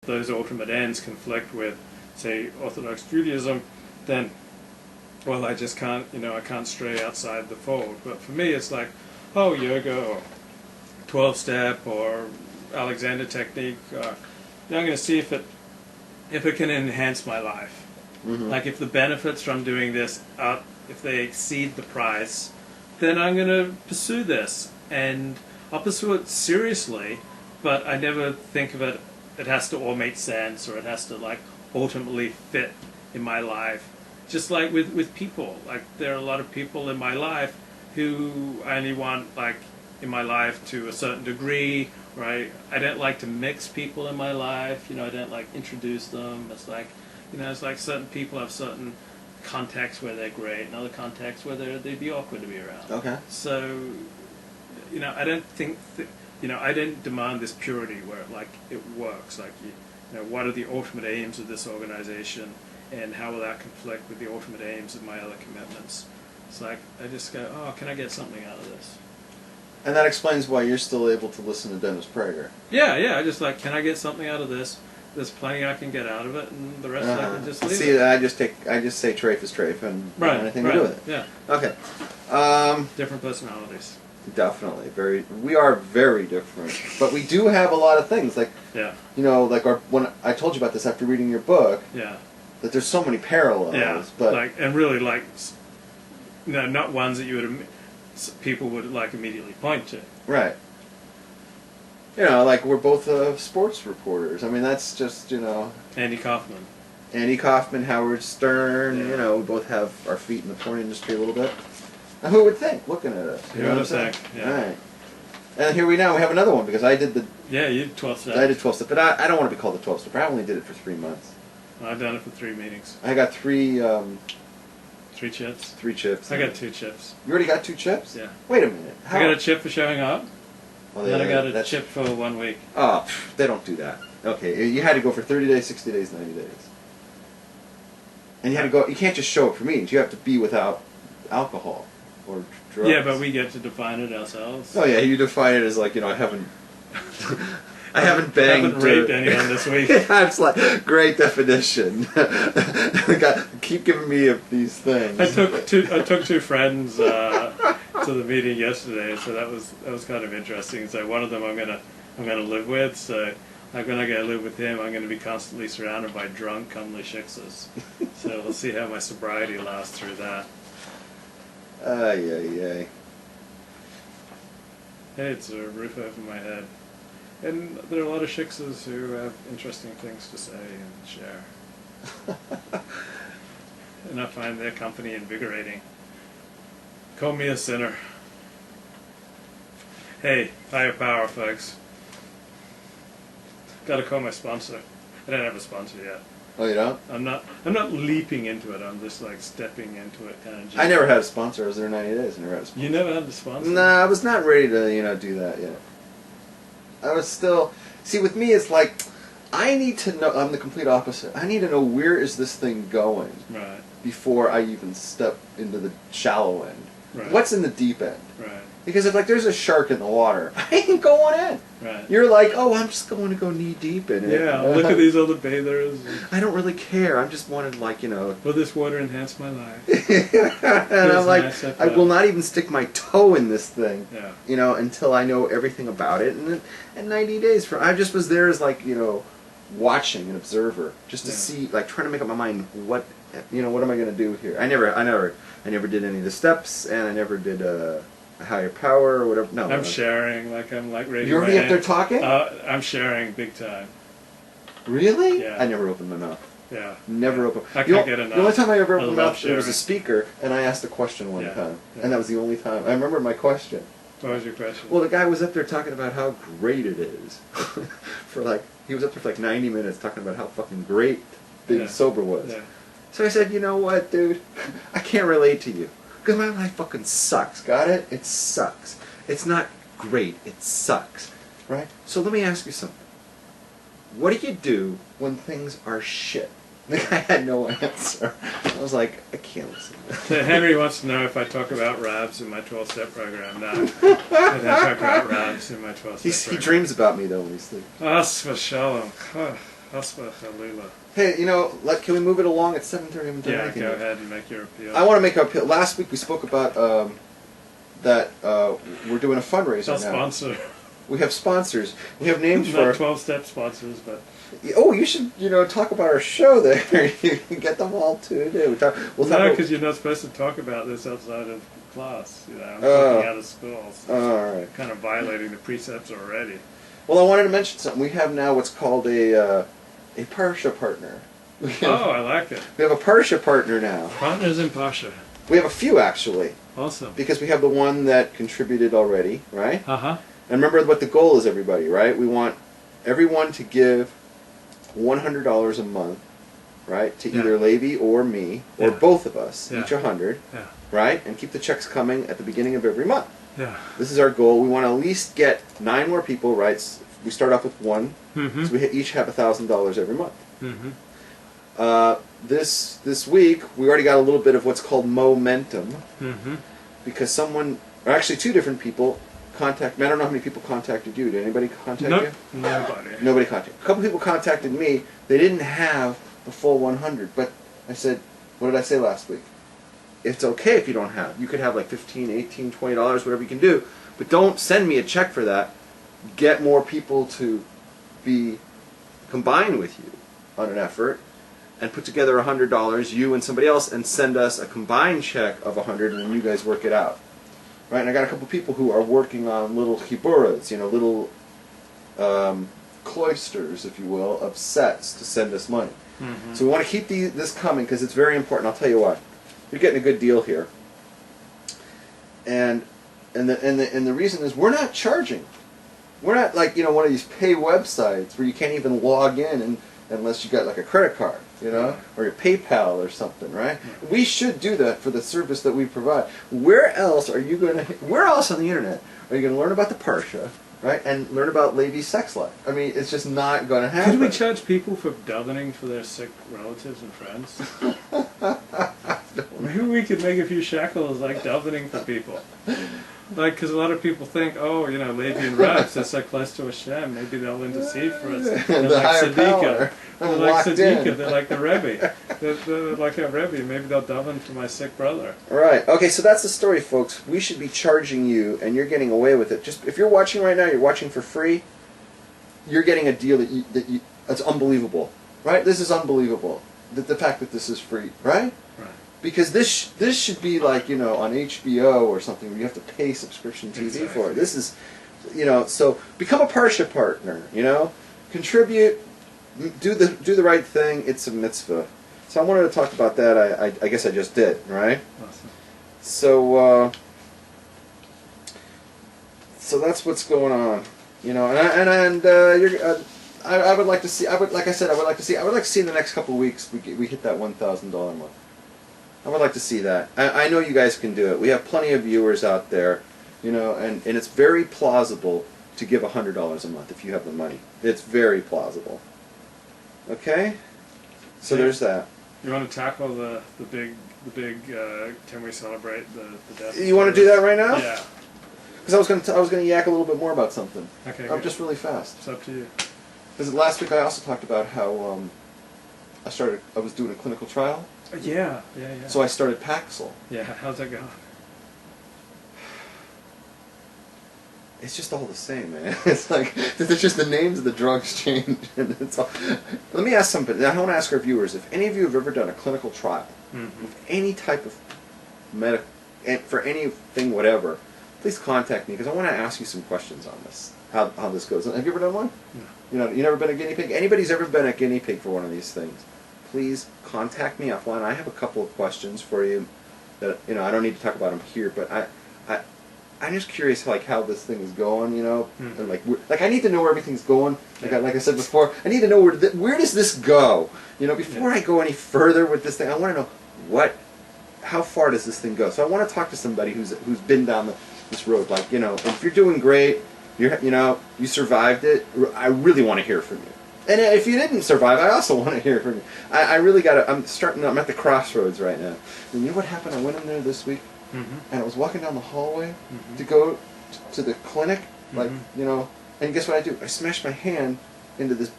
those ultimate ends conflict with, say, Orthodox Judaism, then, well, I just can't, I can't stray outside the fold. But for me, it's like, oh, yoga or 12-step or Alexander technique. I'm going to see if it can enhance my life. Mm-hmm. Like if the benefits from doing this if they exceed the price, then I'm going to pursue this, and I'll pursue it seriously. But I never think of it. It has to all make sense, or it has to like ultimately fit in my life. Just like with people, like there are a lot of people in my life who I only want like in my life to a certain degree, right? I don't like to mix people in my life. I don't like introduce them. It's like, it's like certain people have certain contexts where they're great, and other contexts where they'd be awkward to be around. Okay. So, I don't think I didn't demand this purity where like it works. Like, what are the ultimate aims of this organization, and how will that conflict with the ultimate aims of my other commitments? It's like I just go, oh, can I get something out of this? And that explains why you're still able to listen to Dennis Prager. Yeah. I just like, can I get something out of this? There's plenty I can get out of it, and the rest I can just leave. See, I just say trafe is trafe, and don't have anything to do with it. Yeah. Okay. Different personalities. Definitely, we are very different, but we do have a lot of things. Like, like when I told you about this after reading your book. Yeah. That there's so many parallels. Yeah. But and really not ones that people would like immediately point to. Right. Like we're both sports reporters. I mean, that's just, Andy Kaufman, Howard Stern, yeah. We both have our feet in the porn industry a little bit. Now, who would think, looking at us? Who would think, yeah. Right. And here we have another one, because I did the... Yeah, you did 12-step. I did 12-step, but I don't want to be called a 12-step. I only did it for 3 months. I've done it for 3 meetings. I got 3... 3 chips? 3 chips. I got 2 chips. You already got 2 chips? Yeah. Wait a minute. How? I got a chip for showing up. Oh, Then I got a chip for 1 week. Oh, they don't do that. Okay, you had to go for 30 days, 60 days, 90 days. And you had to go, you can't just show up for meetings. You have to be without alcohol or drugs. Yeah, but we get to define it ourselves. Oh yeah, you define it as like, I haven't... I haven't banged... I haven't raped anyone this week. It's like, great definition. Keep giving me these things. I took 2 friends to the meeting yesterday, so that was kind of interesting. So one of them I'm gonna live with. So like when I go live with him, I'm gonna be constantly surrounded by drunk, comely shiksas. So we'll see how my sobriety lasts through that. Ay. Hey, it's a roof over my head. And there are a lot of shiksas who have interesting things to say and share. And I find their company invigorating. Call me a sinner. Hey, higher power, folks. Gotta call my sponsor. I don't have a sponsor yet. Oh, you don't? I'm not leaping into it. I'm just like stepping into it kind of. I never had a sponsor. I was there 90 days. I never had a sponsor. You never had a sponsor? Nah, I was not ready to do that yet. I was still... See, with me, it's like, I need to know... I'm the complete opposite. I need to know where is this thing going before I even step into the shallow end. Right. What's in the deep end? Right. Because if there's a shark in the water, I ain't going in. Right. You're like, oh, I'm just going to go knee deep in it. Yeah, look at these other bathers. I don't really care. I just wanted, like, Will this water enhance my life? And I'm like, I will not even stick my toe in this thing. Yeah. Until I know everything about it. And 90 days I just was there as like, watching an observer, just to see, like, trying to make up my mind what am I going to do here. I never did any of the steps, and I never did a higher power or whatever. No, I'm sharing, like I'm like raising You're my already up hand. there talking? I'm sharing big time. Really? Yeah. I never opened my mouth. Yeah. Never opened. I can't get enough. The only time I ever opened my mouth, sharing. there was a speaker, and I asked a question one time, Yeah. and that was the only time. I remember my question. What was your question? Well, the guy was up there talking about how great it is. He was up there for like 90 minutes talking about how fucking great being sober was. Yeah. So I said, you know what, dude? I can't relate to you. Because my life fucking sucks. Got it? It sucks. It's not great. It sucks. Right? So let me ask you something. What do you do when things are shit? The guy had no answer. I was like, I can't listen to that. So Henry wants to know if I talk about RABs in my 12-step program. No. I don't talk about RABs in my 12-step program. He dreams about me, though, when he sleeps. As for shalom. Hasba Chalila. Hey, can we move it along at 7:30? Yeah, go ahead and make your appeal. I want to make an appeal. Last week we spoke about that we're doing a fundraiser now. Sponsor. We have sponsors. We have names Not for 12-step sponsors, but... Oh, you should, talk about our show there. You can get them all too. No, because you're not supposed to talk about this outside of class. I'm talking out of school. So all right. Kind of violating the precepts already. Well, I wanted to mention something. We have now what's called a Parashat partner. I like it. We have a Parashat partner now. Partners in Parsha. We have a few, actually. Awesome. Because we have the one that contributed already, right? Uh-huh. And remember what the goal is, everybody, right? We want everyone to give $100 a month, right, to either Levi or me, or both of us, each 100, right? And keep the checks coming at the beginning of every month. Yeah. This is our goal. We want to at least get 9 more people, right? We start off with 1, so we each have $1,000 every month. This week, we already got a little bit of what's called momentum, because actually 2 different people contacted me. I don't know how many people contacted you. Did anybody contact you? Nobody. Nobody contacted. A couple people contacted me. They didn't have the full 100, but I said, what did I say last week? It's okay if you don't have. You could have like $15, $18, $20, whatever you can do, but don't send me a check for that. Get more people to be combined with you on an effort and put together $100, you and somebody else, and send us a combined check of 100, and then you guys work it out. Right, and I got a couple people who are working on little chiburas, little cloisters, if you will, of sets to send us money. So we want to keep this coming because it's very important. I'll tell you what, you're getting a good deal here, and the reason is we're not charging. We're not like one of these pay websites where you can't even log in unless you got like a credit card, or your PayPal or something, right? We should do that for the service that we provide. Where else on the internet are you going to learn about the Parsha, right, and learn about Levi's sex life? I mean, it's just not going to happen. Could we charge people for davening for their sick relatives and friends? Maybe we could make a few shekels like davening for people. Like, because a lot of people think, Levi and Rav, they're so close to Hashem, maybe they'll intercede for us. They're like Tzadika. They're like Tzadika. They're like the Rebbe. They're like a Rebbe. Maybe they'll daven for my sick brother. Right. Okay, so that's the story, folks. We should be charging you, and you're getting away with it. Just if you're watching right now, you're watching for free, you're getting a deal that's unbelievable. Right? This is unbelievable. The fact that this is free. Right? Right. Because this should be like, on HBO or something where you have to pay subscription TV for it. This is, so become a Parsha partner, contribute, do the right thing. It's a mitzvah. So I wanted to talk about that. I guess I just did, right? Awesome. So that's what's going on, I would like to see. I would like to see in the next couple of weeks we hit that $1,000 mark. I would like to see that. I know you guys can do it. We have plenty of viewers out there, and it's very plausible to give $100 a month if you have the money. It's very plausible. Okay? So there's that. You want to tackle the big can we celebrate the death? You want to do that right now? Yeah. Because I was going to yak a little bit more about something. Okay. Just really fast. It's up to you. Because last week I also talked about how I was doing a clinical trial. Yeah. So I started Paxil. Yeah, how's that going? It's just all the same, man. It's like, it's just the names of the drugs change. And it's all. Let me ask something. I want to ask our viewers, if any of you have ever done a clinical trial, with any type of for anything, whatever, please contact me, because I want to ask you some questions on this, how this goes. Have you ever done one? No. You never been a guinea pig? Anybody's ever been a guinea pig for one of these things, please contact me offline. I have a couple of questions for you that, I don't need to talk about them here, but I'm just curious, how this thing is going, and like I need to know where everything's going. Like I said before, I need to know where does this go, before I go any further with this thing. I want to know how far does this thing go. So I want to talk to somebody who's been down this road. Like, if you're doing great, you survived it. I really want to hear from you. And if you didn't survive, I also want to hear from you. I really got to. I'm at the crossroads right now. And you know what happened? I went in there this week. And I was walking down the hallway to go to the clinic, and guess what I do? I smashed my hand into this